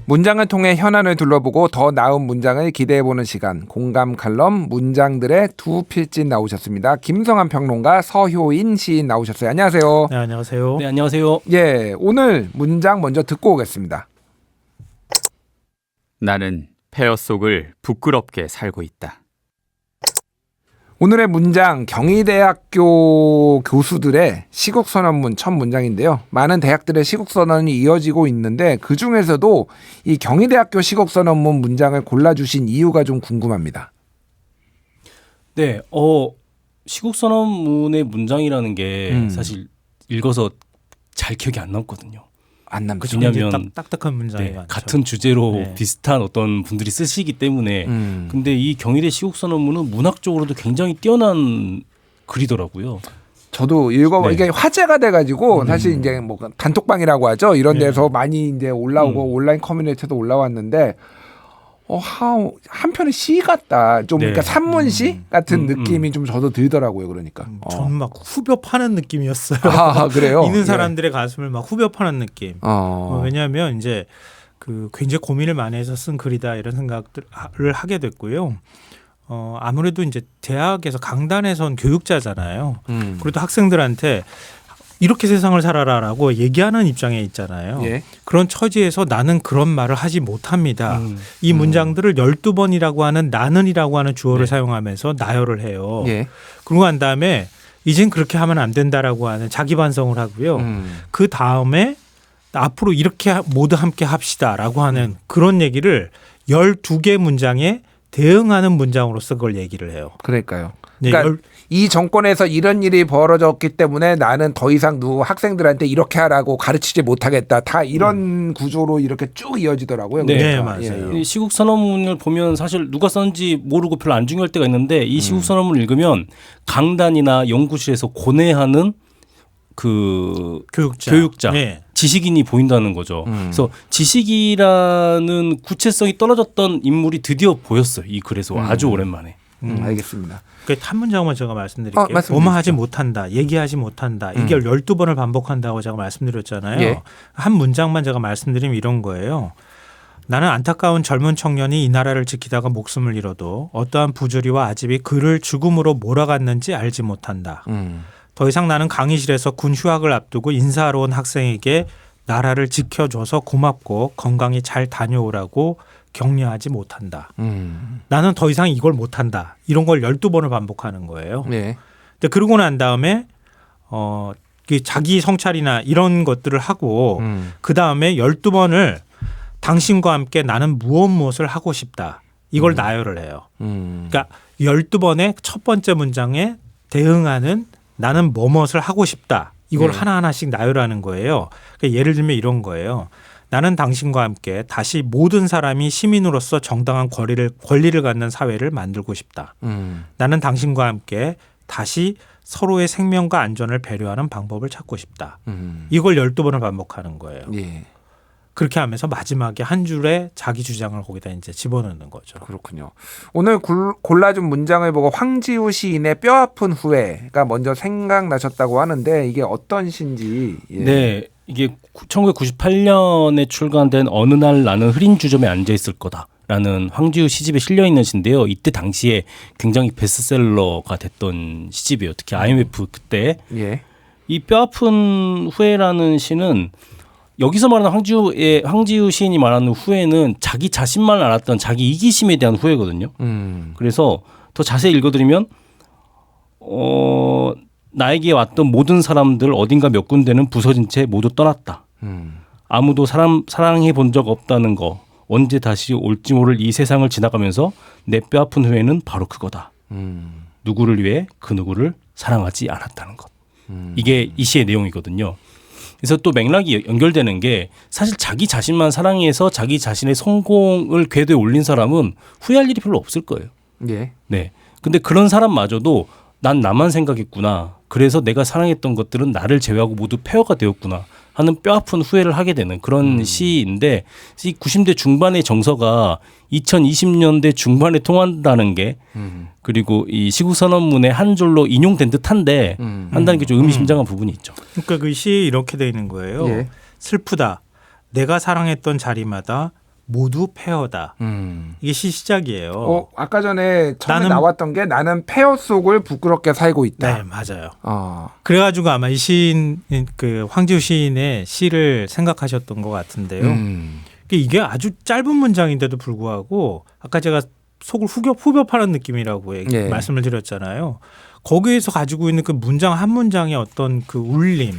문장을 통해 현안을 둘러보고 더 나은 문장을 기대해보는 시간, 공감 칼럼 문장들의 두 필진 나오셨습니다. 김성한 평론가, 서효인 시인 나오셨어요. 안녕하세요. 네, 안녕하세요. 네, 안녕하세요. 예, 오늘 문장 먼저 듣고 오겠습니다. 나는 폐허 속을 부끄럽게 살고 있다. 오늘의 문장, 경희대학교 교수들의 시국선언문 첫 문장인데요. 많은 대학들의 시국선언이 이어지고 있는데 그중에서도 이 경희대학교 시국선언문 문장을 골라주신 이유가 좀 궁금합니다. 네, 시국선언문의 문장이라는 게 사실 읽어서 잘 기억이 안 남거든요. 안 남죠. 왜냐하면 딱딱한 문장이 많죠. 같은 주제로 비슷한 어떤 분들이 쓰시기 때문에 근데 이 경희대 시국선언문은 문학적으로도 굉장히 뛰어난 글이더라고요. 저도 읽어봐 이게 화제가 돼가지고 사실 이제 뭐 단톡방이라고 하죠. 이런 데서 많이 이제 올라오고 온라인 커뮤니티에도 올라왔는데 한편의 시 같다. 좀 그러니까 산문시 같은 느낌이 좀 저도 들더라고요. 그러니까 저는 막 후벼 파는 느낌이었어요. 아, 그래요? 읽는 사람들의 가슴을 막 후벼 파는 느낌. 왜냐하면 이제 그 굉장히 고민을 많이 해서 쓴 글이다 이런 생각들을 하게 됐고요. 아무래도 이제 대학에서 강단에서 온 교육자잖아요. 그래도 학생들한테 이렇게 세상을 살아라라고 얘기하는 입장에 있잖아요. 예. 그런 처지에서 나는 그런 말을 하지 못합니다. 이 문장들을 12번이라고 하는 나는이라고 하는 주어를 사용하면서 나열을 해요. 예. 그러고 난 다음에 이젠 그렇게 하면 안 된다라고 하는 자기 반성을 하고요. 그 다음에 앞으로 이렇게 모두 함께 합시다라고 하는 그런 얘기를 12개 문장에 대응하는 문장으로서 그걸 얘기를 해요. 그러니까요. 네, 그러니까 이 정권에서 이런 일이 벌어졌기 때문에 나는 더 이상 학생들한테 이렇게 하라고 가르치지 못하겠다. 다 이런 구조로 이렇게 쭉 이어지더라고요. 네, 그러니까. 맞아요. 이 시국선언문을 보면 사실 누가 썼는지 모르고 별로 안 중요할 때가 있는데 이 시국선언문을 읽으면 강단이나 연구실에서 고뇌하는 그 교육자. 네. 지식인이 보인다는 거죠. 그래서 지식이라는 구체성이 떨어졌던 인물이 드디어 보였어요. 이 글에서 아주 오랜만에. 알겠습니다. 한 문장만 제가 말씀드릴게요. 말씀드리시죠. 뭐뭐 하지 못한다. 얘기하지 못한다. 이게 12번을 반복한다고 제가 말씀드렸잖아요. 예. 한 문장만 제가 말씀드리면 이런 거예요. 나는 안타까운 젊은 청년이 이 나라를 지키다가 목숨을 잃어도 어떠한 부조리와 아집이 그를 죽음으로 몰아갔는지 알지 못한다. 더 이상 나는 강의실에서 군 휴학을 앞두고 인사하러 온 학생에게 나라를 지켜줘서 고맙고 건강히 잘 다녀오라고 격려하지 못한다. 나는 더 이상 이걸 못한다. 이런 걸 12번을 반복하는 거예요. 네. 근데 그러고 난 다음에 자기 성찰이나 이런 것들을 하고 그 다음에 12번을 당신과 함께 나는 무엇을 하고 싶다. 이걸 나열을 해요. 그러니까 12번의 첫 번째 문장에 대응하는 나는 무엇을 하고 싶다. 이걸 하나하나씩 나열하는 거예요. 그러니까 예를 들면 이런 거예요. 나는 당신과 함께 다시 모든 사람이 시민으로서 정당한 권리를 갖는 사회를 만들고 싶다. 나는 당신과 함께 다시 서로의 생명과 안전을 배려하는 방법을 찾고 싶다. 이걸 12번을 반복하는 거예요. 예. 그렇게 하면서 마지막에 한 줄에 자기 주장을 거기다 이제 집어넣는 거죠. 그렇군요. 오늘 골라준 문장을 보고 황지우 시인의 뼈아픈 후회가 먼저 생각나셨다고 하는데 이게 어떤 시인지. 예. 네, 이게 1998년에 출간된 어느 날 나는 흐린 주점에 앉아 있을 거다라는 황지우 시집에 실려 있는 시인데요. 이때 당시에 굉장히 베스트셀러가 됐던 시집이에요. 특히 IMF 그때. 예. 이 뼈아픈 후회라는 시는 여기서 말하는 황지우 시인이 말하는 후회는 자기 자신만 알았던 자기 이기심에 대한 후회거든요. 그래서 더 자세히 읽어드리면 나에게 왔던 모든 사람들 어딘가 몇 군데는 부서진 채 모두 떠났다. 아무도 사랑해 본 적 없다는 거 언제 다시 올지 모를 이 세상을 지나가면서 내 뼈아픈 후회는 바로 그거다. 누구를 위해 그 누구를 사랑하지 않았다는 것. 이게 이 시의 내용이거든요. 그래서 또 맥락이 연결되는 게 사실 자기 자신만 사랑해서 자기 자신의 성공을 궤도에 올린 사람은 후회할 일이 별로 없을 거예요. 예. 네. 근데 그런 사람마저도 난 나만 생각했구나. 그래서 내가 사랑했던 것들은 나를 제외하고 모두 폐허가 되었구나 하는 뼈아픈 후회를 하게 되는 그런 시인데 이 90대 중반의 정서가 2020년대 중반에 통한다는 게 그리고 이 시국선언문의 한 줄로 인용된 듯한데 한다는 게 좀 의미심장한 부분이 있죠. 그러니까 그 시에 이렇게 돼 있는 거예요. 예. 슬프다. 내가 사랑했던 자리마다 모두 폐허다. 이게 시작이에요. 아까 전에 처음에 나는- 나왔던 게 나는 폐허 속을 부끄럽게 살고 있다. 네, 맞아요. 어. 그래가지고 아마 이 시인, 그 황지우 시인의 시를 생각하셨던 것 같은데요. 이게 아주 짧은 문장인데도 불구하고 아까 제가 속을 후벼 파는 느낌이라고 예. 말씀을 드렸잖아요. 거기에서 가지고 있는 그 문장 한 문장의 어떤 그 울림,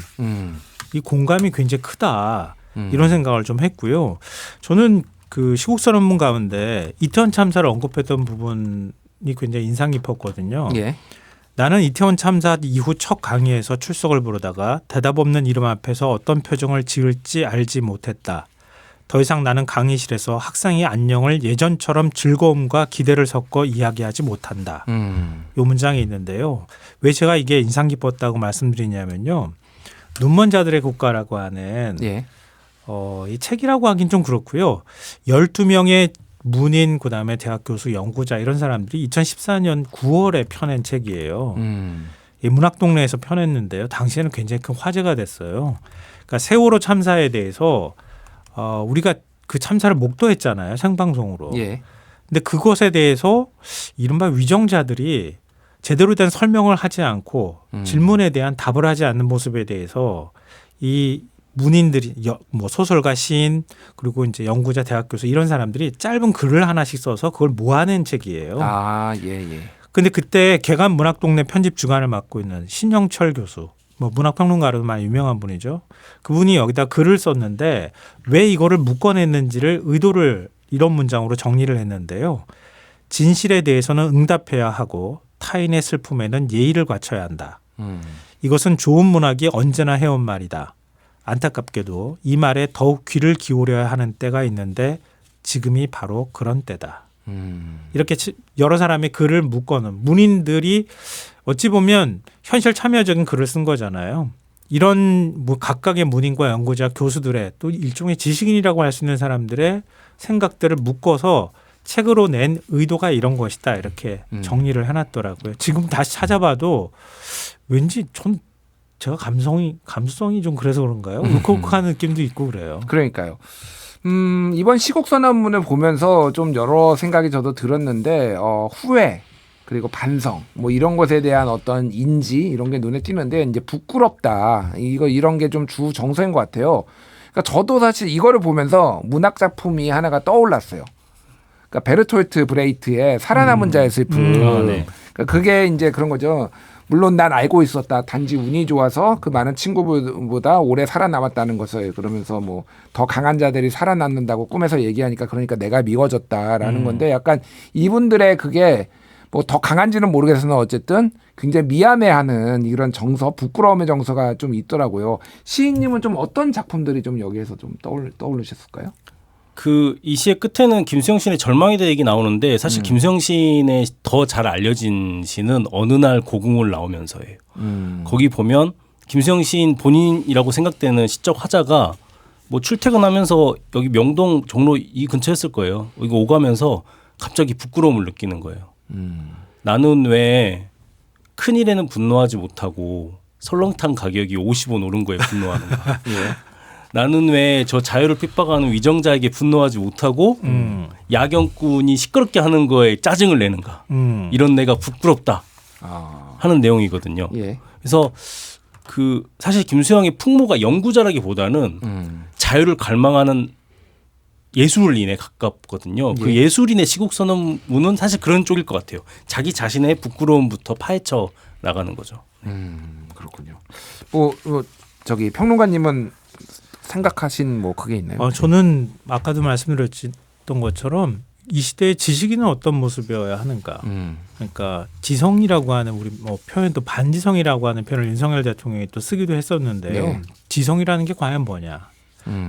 이 공감이 굉장히 크다. 이런 생각을 좀 했고요. 저는 그 시국선언문 가운데 이태원 참사를 언급했던 부분이 굉장히 인상 깊었거든요. 예. 나는 이태원 참사 이후 첫 강의에서 출석을 부르다가 대답 없는 이름 앞에서 어떤 표정을 지을지 알지 못했다. 더 이상 나는 강의실에서 학생의 안녕을 예전처럼 즐거움과 기대를 섞어 이야기하지 못한다. 이 문장이 있는데요. 왜 제가 이게 인상 깊었다고 말씀드리냐면요. 눈먼 자들의 국가라고 하는 예. 이 책이라고 하긴 좀 그렇고요. 12명의 문인 그다음에 대학 교수 연구자 이런 사람들이 2014년 9월에 펴낸 책이에요. 이 문학동네에서 펴냈는데요. 당시에는 굉장히 큰 화제가 됐어요. 그러니까 세월호 참사에 대해서 우리가 그 참사를 목도했잖아요. 생방송으로. 예. 근데 그것에 대해서 이른바 위정자들이 제대로 된 설명을 하지 않고 질문에 대한 답을 하지 않는 모습에 대해서 이 문인들이 뭐 소설가, 시인 그리고 이제 연구자, 대학 교수 이런 사람들이 짧은 글을 하나씩 써서 그걸 모아낸 책이에요. 아, 예, 예. 근데 그때 개간 문학동네 편집 주간을 맡고 있는 신영철 교수, 뭐 문학평론가로도 많이 유명한 분이죠. 그분이 여기다 글을 썼는데 왜 이거를 묶어냈는지를 의도를 이런 문장으로 정리를 했는데요. 진실에 대해서는 응답해야 하고 타인의 슬픔에는 예의를 갖춰야 한다. 이것은 좋은 문학이 언제나 해온 말이다. 안타깝게도 이 말에 더욱 귀를 기울여야 하는 때가 있는데 지금이 바로 그런 때다. 이렇게 여러 사람이 글을 묶어놓은 문인들이 어찌 보면 현실 참여적인 글을 쓴 거잖아요. 이런 뭐 각각의 문인과 연구자, 교수들의 또 일종의 지식인이라고 할 수 있는 사람들의 생각들을 묶어서 책으로 낸 의도가 이런 것이다. 이렇게 정리를 해놨더라고요. 지금 다시 찾아봐도 왠지 제가 감수성이 좀 그래서 그런가요? 울컥한 느낌도 있고 그래요. 그러니까요. 이번 시국선언문을 보면서 좀 여러 생각이 저도 들었는데 후회 그리고 반성 뭐 이런 것에 대한 어떤 인지 이런 게 눈에 띄는데 이제 부끄럽다 이런 게 좀 주 정서인 것 같아요. 그러니까 저도 사실 이거를 보면서 문학 작품이 하나가 떠올랐어요. 그러니까 베르톨트 브레이트의 살아남은 자의 슬픔. 네. 그러니까 그게 이제 그런 거죠. 물론 난 알고 있었다. 단지 운이 좋아서 그 많은 친구보다 오래 살아남았다는 것을 그러면서 뭐 더 강한 자들이 살아남는다고 꿈에서 얘기하니까 그러니까 내가 미워졌다라는 건데 약간 이분들의 그게 뭐 더 강한지는 모르겠으나 어쨌든 굉장히 미안해하는 이런 정서, 부끄러움의 정서가 좀 있더라고요. 시인님은 좀 어떤 작품들이 좀 여기에서 좀 떠오르셨을까요? 이 시의 끝에는 김수영 시인의 절망에 대해 얘기 나오는데 사실 김수영 시인의 더 잘 알려진 시는 어느 날 고궁을 나오면서예요. 거기 보면 김수영 시인 본인이라고 생각되는 시적 화자가 뭐 출퇴근하면서 여기 명동 종로 이 근처였을 거예요. 이거 오가면서 갑자기 부끄러움을 느끼는 거예요. 나는 왜 큰일에는 분노하지 못하고 설렁탕 가격이 50원 오른 거에 분노하는가. 예. 나는 왜 저 자유를 핍박하는 위정자에게 분노하지 못하고 야경꾼이 시끄럽게 하는 거에 짜증을 내는가. 이런 내가 부끄럽다 하는 내용이거든요. 예. 그래서 사실 김수영의 풍모가 연구자라기보다는 자유를 갈망하는 예술인에 가깝거든요. 그 예술인의 시국선언문은 사실 그런 쪽일 것 같아요. 자기 자신의 부끄러움부터 파헤쳐 나가는 거죠. 그렇군요. 저기 평론가님은 생각하신 뭐 그게 있나요? 저는 아까도 말씀드렸던 것처럼 이 시대의 지식인은 어떤 모습이어야 하는가. 그러니까 지성이라고 하는 우리 뭐 표현도 반지성이라고 하는 표현을 윤석열 대통령이 또 쓰기도 했었는데요. 네. 지성이라는 게 과연 뭐냐.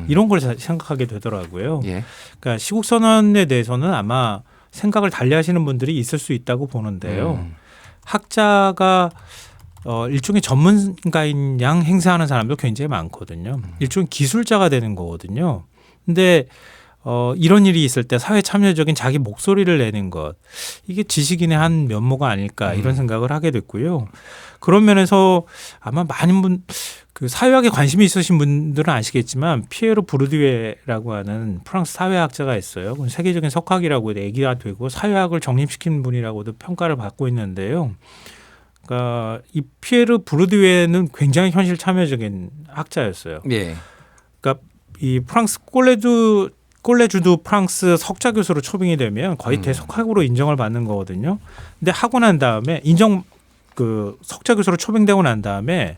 이런 걸 생각하게 되더라고요. 예. 그러니까 시국선언에 대해서는 아마 생각을 달리하시는 분들이 있을 수 있다고 보는데요. 학자가 일종의 전문가인 양 행세하는 사람도 굉장히 많거든요. 일종의 기술자가 되는 거거든요. 근데 이런 일이 있을 때 사회 참여적인 자기 목소리를 내는 것 이게 지식인의 한 면모가 아닐까 이런 생각을 하게 됐고요. 그런 면에서 아마 많은 분 그 사회학에 관심이 있으신 분들은 아시겠지만 피에로 부르디에라고 하는 프랑스 사회학자가 있어요. 그건 세계적인 석학이라고 얘기가 되고 사회학을 정립시킨 분이라고도 평가를 받고 있는데요. 그러니까 이 피에르 부르디에는 굉장히 현실 참여적인 학자였어요. 예. 그러니까 이 프랑스 꼴레주드 프랑스 석좌 교수로 초빙이 되면 거의 대석학으로 인정을 받는 거거든요. 근데 하고 난 다음에 석좌 교수로 초빙되고 난 다음에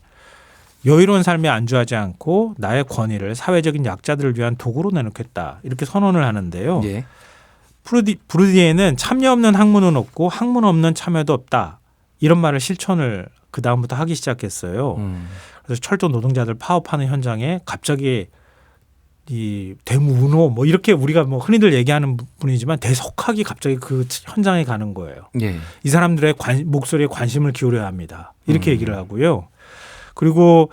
여유로운 삶에 안주하지 않고 나의 권위를 사회적인 약자들을 위한 도구로 내놓겠다 이렇게 선언을 하는데요. 예. 부르디에는 참여 없는 학문은 없고 학문 없는 참여도 없다 이런 말을 실천을 그 다음부터 하기 시작했어요. 그래서 철도 노동자들 파업하는 현장에 갑자기 이 대무운호 뭐 이렇게 우리가 뭐 흔히들 얘기하는 분이지만 대석학이 갑자기 그 현장에 가는 거예요. 예. 이 사람들의 목소리에 관심을 기울여야 합니다. 이렇게 얘기를 하고요. 그리고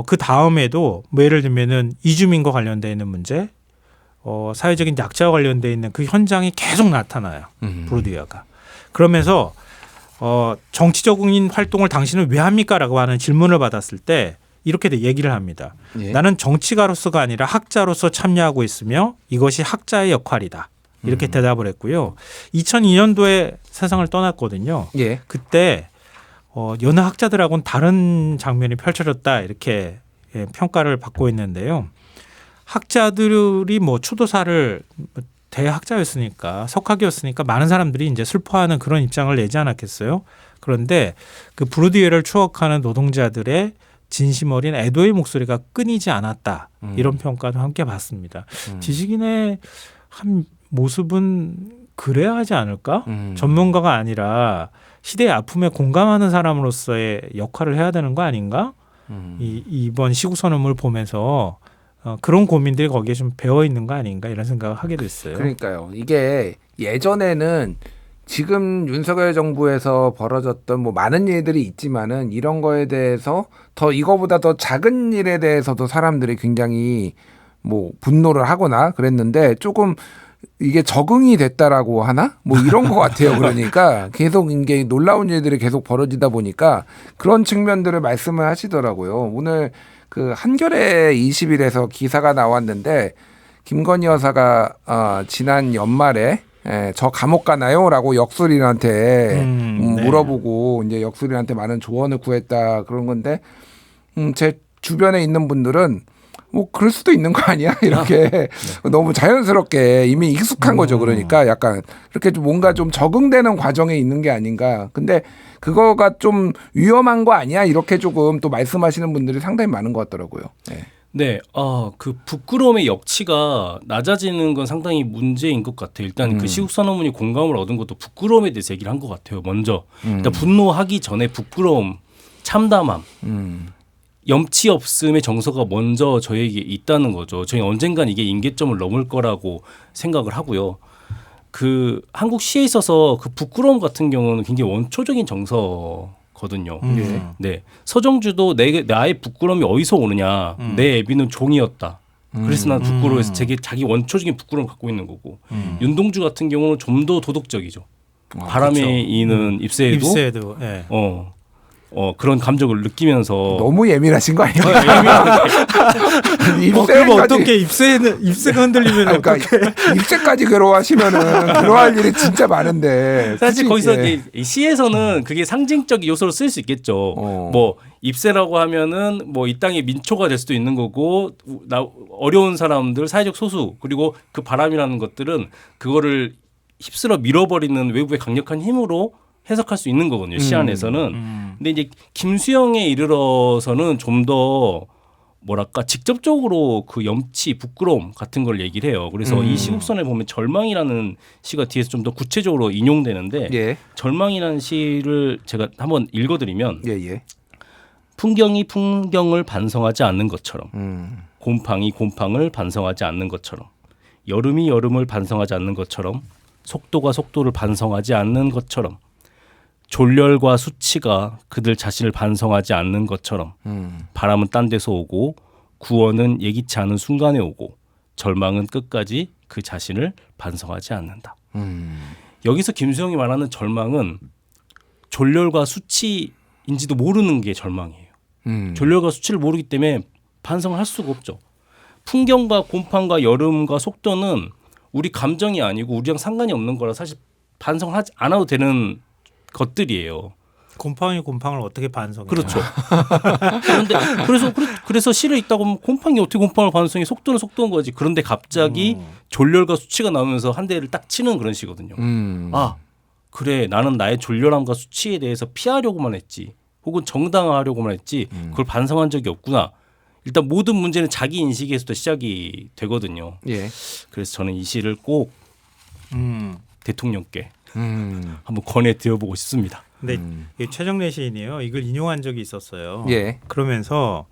그 다음에도 뭐 예를 들면은 이주민과 관련돼 있는 문제, 사회적인 약자와 관련돼 있는 그 현장이 계속 나타나요. 부르디에가. 그러면서 정치적인 활동을 당신은 왜 합니까라고 하는 질문을 받았을 때 이렇게 얘기를 합니다. 예. 나는 정치가로서가 아니라 학자로서 참여하고 있으며 이것이 학자의 역할이다. 이렇게 대답을 했고요. 2002년도에 세상을 떠났거든요. 예. 그때 여느 학자들하고는 다른 장면이 펼쳐졌다 이렇게 평가를 받고 있는데요. 학자들이 뭐 추도사를 대학자였으니까 석학이었으니까 많은 사람들이 이제 슬퍼하는 그런 입장을 내지 않았겠어요. 그런데 그 부르디에를 추억하는 노동자들의 진심 어린 애도의 목소리가 끊이지 않았다. 이런 평가도 함께 받습니다. 지식인의 한 모습은 그래야 하지 않을까? 전문가가 아니라 시대의 아픔에 공감하는 사람으로서의 역할을 해야 되는 거 아닌가? 이번 시국선언을 보면서 그런 고민들이 거기에 좀 배어 있는 거 아닌가 이런 생각을 하게 됐어요. 그러니까요. 이게 예전에는 지금 윤석열 정부에서 벌어졌던 뭐 많은 일들이 있지만은 이런 거에 대해서 더 이거보다 더 작은 일에 대해서도 사람들이 굉장히 뭐 분노를 하거나 그랬는데 조금 이게 적응이 됐다라고 하나? 뭐 이런 것 같아요. 그러니까 계속 이게 놀라운 일들이 계속 벌어지다 보니까 그런 측면들을 말씀을 하시더라고요. 오늘 그 한겨레 20일에서 기사가 나왔는데 김건희 여사가 지난 연말에 저 감옥 가나요?라고 역술인한테 네. 물어보고 이제 역술인한테 많은 조언을 구했다 그런 건데 제 주변에 있는 분들은 뭐 그럴 수도 있는 거 아니야 이렇게 너무 자연스럽게 이미 익숙한 거죠. 그러니까 약간 이렇게 좀 뭔가 좀 적응되는 과정에 있는 게 아닌가. 근데 그거가 좀 위험한 거 아니야 이렇게 조금 또 말씀하시는 분들이 상당히 많은 것 같더라고요. 네. 네, 그 부끄러움의 역치가 낮아지는 건 상당히 문제인 것 같아요. 일단 그 시국선언문이 공감을 얻은 것도 부끄러움에 대해서 얘기를 한 것 같아요. 먼저 일단 분노하기 전에 부끄러움, 참담함, 염치 없음의 정서가 먼저 저에게 있다는 거죠. 저희 언젠간 이게 임계점을 넘을 거라고 생각을 하고요. 그 한국 시에 있어서 그 부끄러움 같은 경우는 굉장히 원초적인 정서거든요. 네, 서정주도 나의 부끄러움이 어디서 오느냐? 내 애비는 종이었다. 그래서 난 부끄러워해서 자기 원초적인 부끄러움을 갖고 있는 거고. 윤동주 같은 경우는 좀 더 도덕적이죠. 바람에 그렇죠. 이는 입새에도 예. 그런 감정을 느끼면서 너무 예민하신 거 아니에요? 그럼 어떻게 입새가 흔들리면 그러니까 입새까지 괴로워하시면은 괴로워할 일이 진짜 많은데 사실 굳이, 거기서 예. 이 시에서는 그게 상징적 요소로 쓸 수 있겠죠. 뭐 입새라고 하면은 뭐 이 땅의 민초가 될 수도 있는 거고 어려운 사람들 사회적 소수 그리고 그 바람이라는 것들은 그거를 휩쓸어 밀어버리는 외부의 강력한 힘으로 해석할 수 있는 거거든요. 시 안에서는. 근데 이제 김수영에 이르러서는 좀 더 뭐랄까 직접적으로 그 염치, 부끄러움 같은 걸 얘기를 해요. 그래서 이 시국선을 보면 절망이라는 시가 뒤에서 좀 더 구체적으로 인용되는데 예. 절망이라는 시를 제가 한번 읽어드리면 예. 풍경이 풍경을 반성하지 않는 것처럼 곰팡이 곰팡을 반성하지 않는 것처럼 여름이 여름을 반성하지 않는 것처럼 속도가 속도를 반성하지 않는 것처럼 졸렬과 수치가 그들 자신을 반성하지 않는 것처럼 바람은 딴 데서 오고 구원은 예기치 않은 순간에 오고 절망은 끝까지 그 자신을 반성하지 않는다. 여기서 김수영이 말하는 절망은 졸렬과 수치인지도 모르는 게 절망이에요. 졸렬과 수치를 모르기 때문에 반성을 할 수가 없죠. 풍경과 곰팡과 여름과 속도는 우리 감정이 아니고 우리랑 상관이 없는 거라 사실 반성하지 않아도 되는 것들이에요. 곰팡이 곰팡을 어떻게 반성해요? 그렇죠. 그런데 그래서 시를 읽다 보면 곰팡이 어떻게 곰팡을 반성해? 속도는 속도인 거지. 그런데 갑자기 졸렬과 수치가 나오면서 한 대를 딱 치는 그런 시거든요. 아 그래 나는 나의 졸렬함과 수치에 대해서 피하려고만 했지. 혹은 정당화하려고만 했지. 그걸 반성한 적이 없구나. 일단 모든 문제는 자기 인식에서부터 시작이 되거든요. 예. 그래서 저는 이 시를 꼭 대통령께 한번 권해 드려보고 싶습니다. 근데 이게 최정래 시인이에요. 이걸 인용한 적이 있었어요. 예. 그러면서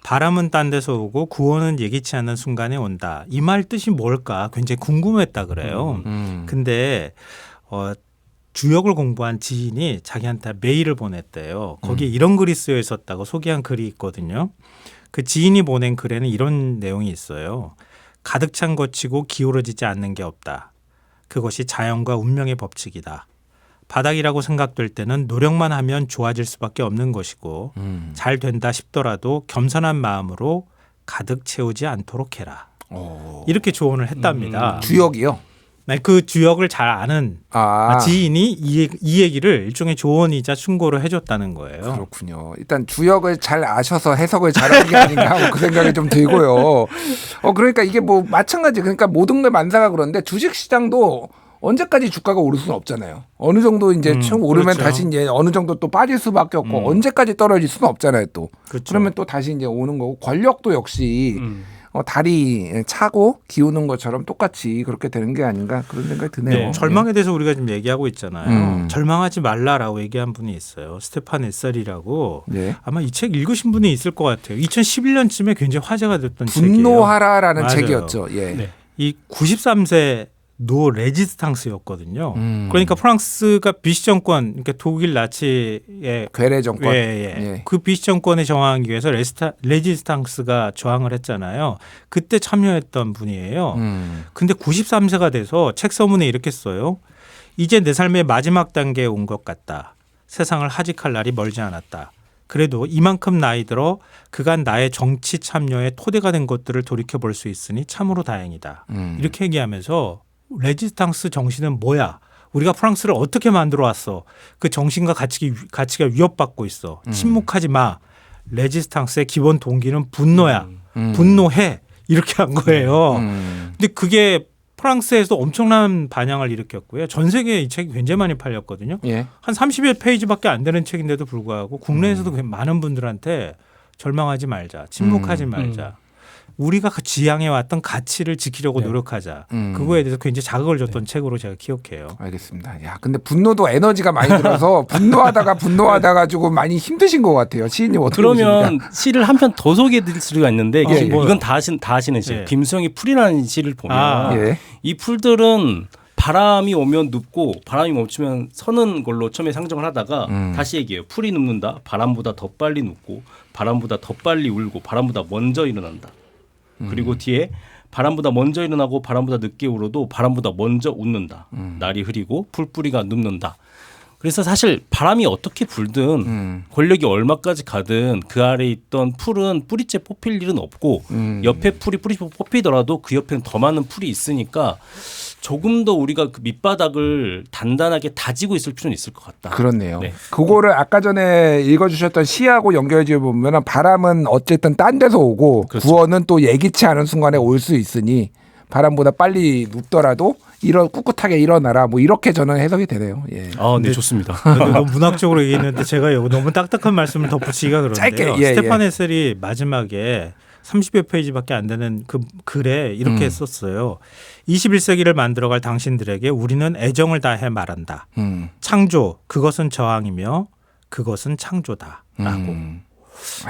바람은 딴 데서 오고 구원은 예기치 않은 순간에 온다. 이 말 뜻이 뭘까 굉장히 궁금했다 그래요. 근데 주역을 공부한 지인이 자기한테 메일을 보냈대요. 거기에 이런 글이 쓰여 있었다고 소개한 글이 있거든요. 그 지인이 보낸 글에는 이런 내용이 있어요. 가득 찬 것이고 기울어지지 않는 게 없다. 그것이 자연과 운명의 법칙이다. 바닥이라고 생각될 때는 노력만 하면 좋아질 수밖에 없는 것이고 잘 된다 싶더라도 겸손한 마음으로 가득 채우지 않도록 해라. 이렇게 조언을 했답니다. 주역이요. 그 주역을 잘 아는 지인이 이 얘기를 일종의 조언이자 충고를 해줬다는 거예요. 그렇군요. 일단 주역을 잘 아셔서 해석을 잘하는 게 아닌가 하고 그 생각이 좀 들고요. 그러니까 이게 뭐 마찬가지. 그러니까 모든 걸 만사가 그런데 주식시장도 언제까지 주가가 오를 수는 없잖아요. 어느 정도 이제 총 오르면 그렇죠. 다시 이제 어느 정도 또 빠질 수밖에 없고 언제까지 떨어질 수는 없잖아요. 또 그렇죠. 그러면 또 다시 이제 오는 거고 권력도 역시 다리 차고 기우는 것처럼 똑같이 그렇게 되는 게 아닌가 그런 생각이 드네요. 네, 절망에 대해서 우리가 지금 얘기하고 있잖아요. 절망하지 말라라고 얘기한 분이 있어요. 스테판 에셀이라고. 네. 아마 이 책 읽으신 분이 있을 것 같아요. 2011년쯤에 굉장히 화제가 됐던 분노하라라는 맞아요. 책이었죠. 예. 네. 이 93세 노 레지스탕스였거든요. 그러니까 프랑스가 비시 정권, 그러니까 독일 나치의 괴뢰 정권. 예. 그 비시 정권에 저항하기 위해서 레지스탕스가 저항을 했잖아요. 그때 참여했던 분이에요. 근데 93세가 돼서 책 서문에 이렇게 써요. 이제 내 삶의 마지막 단계에 온 것 같다. 세상을 하직할 날이 멀지 않았다. 그래도 이만큼 나이 들어 그간 나의 정치 참여에 토대가 된 것들을 돌이켜볼 수 있으니 참으로 다행이다. 이렇게 얘기하면서 레지스탕스 정신은 뭐야? 우리가 프랑스를 어떻게 만들어 왔어? 그 정신과 가치가 위협받고 있어. 침묵하지 마. 레지스탕스의 기본 동기는 분노야. 분노해. 이렇게 한 거예요. 근데 그게 프랑스에서 엄청난 반향을 일으켰고요. 전 세계에 이 책이 굉장히 많이 팔렸거든요. 예. 한 30여 페이지밖에 안 되는 책인데도 불구하고 국내에서도 많은 분들한테 절망하지 말자. 침묵하지 말자. 우리가 그 지향해왔던 가치를 지키려고 노력하자. 그거에 대해서 굉장히 자극을 줬던 책으로 제가 기억해요. 알겠습니다. 야, 근데 분노도 에너지가 많이 들어서 분노하다가 조금 많이 힘드신 것 같아요. 시인님 어떻게 그러면 보십니까? 시를 한 편 더 소개해드릴 수가 있는데 이건 다 아시는 시예요. 예. 김수영이 풀이라는 시를 보면 예. 이 풀들은 바람이 오면 눕고 바람이 멈추면 서는 걸로 처음에 상정을 하다가 다시 얘기해요. 풀이 눕는다. 바람보다 더 빨리 눕고 바람보다 더 빨리 울고 바람보다 먼저 일어난다. 그리고 뒤에 바람보다 먼저 일어나고 바람보다 늦게 울어도 바람보다 먼저 웃는다. 날이 흐리고 풀뿌리가 눕는다. 그래서 사실 바람이 어떻게 불든 권력이 얼마까지 가든 그 아래에 있던 풀은 뿌리째 뽑힐 일은 없고 옆에 풀이 뽑히더라도 그 옆에는 더 많은 풀이 있으니까 조금 더 우리가 그 밑바닥을 단단하게 다지고 있을 필요는 있을 것 같다. 그렇네요. 네. 그거를 아까 전에 읽어주셨던 시하고 연결지어 보면 바람은 어쨌든 딴 데서 오고 그렇죠. 구원은 또 예기치 않은 순간에 올 수 있으니 바람보다 빨리 눕더라도 꿋꿋하게 일어나라. 뭐 이렇게 저는 해석이 되네요. 예. 네 좋습니다. 너무 문학적으로 얘기했는데 제가 너무 딱딱한 말씀을 덧붙이기가 그런데요. 짧게, 예, 스테판 에셀이 마지막에 30여 페이지밖에 안 되는 그 글에 이렇게 썼어요. 21세기를 만들어갈 당신들에게 우리는 애정을 다해 말한다. 창조, 그것은 저항이며 그것은 창조다라고.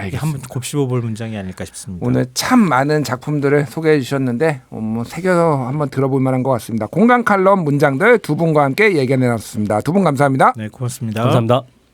이게 한번 곱씹어볼 문장이 아닐까 싶습니다. 오늘 참 많은 작품들을 소개해 주셨는데 뭐 새겨서 한번 들어볼 만한 것 같습니다. 공간 칼럼 문장들 두 분과 함께 얘기 나눴습니다. 두 분 감사합니다. 네, 고맙습니다. 감사합니다.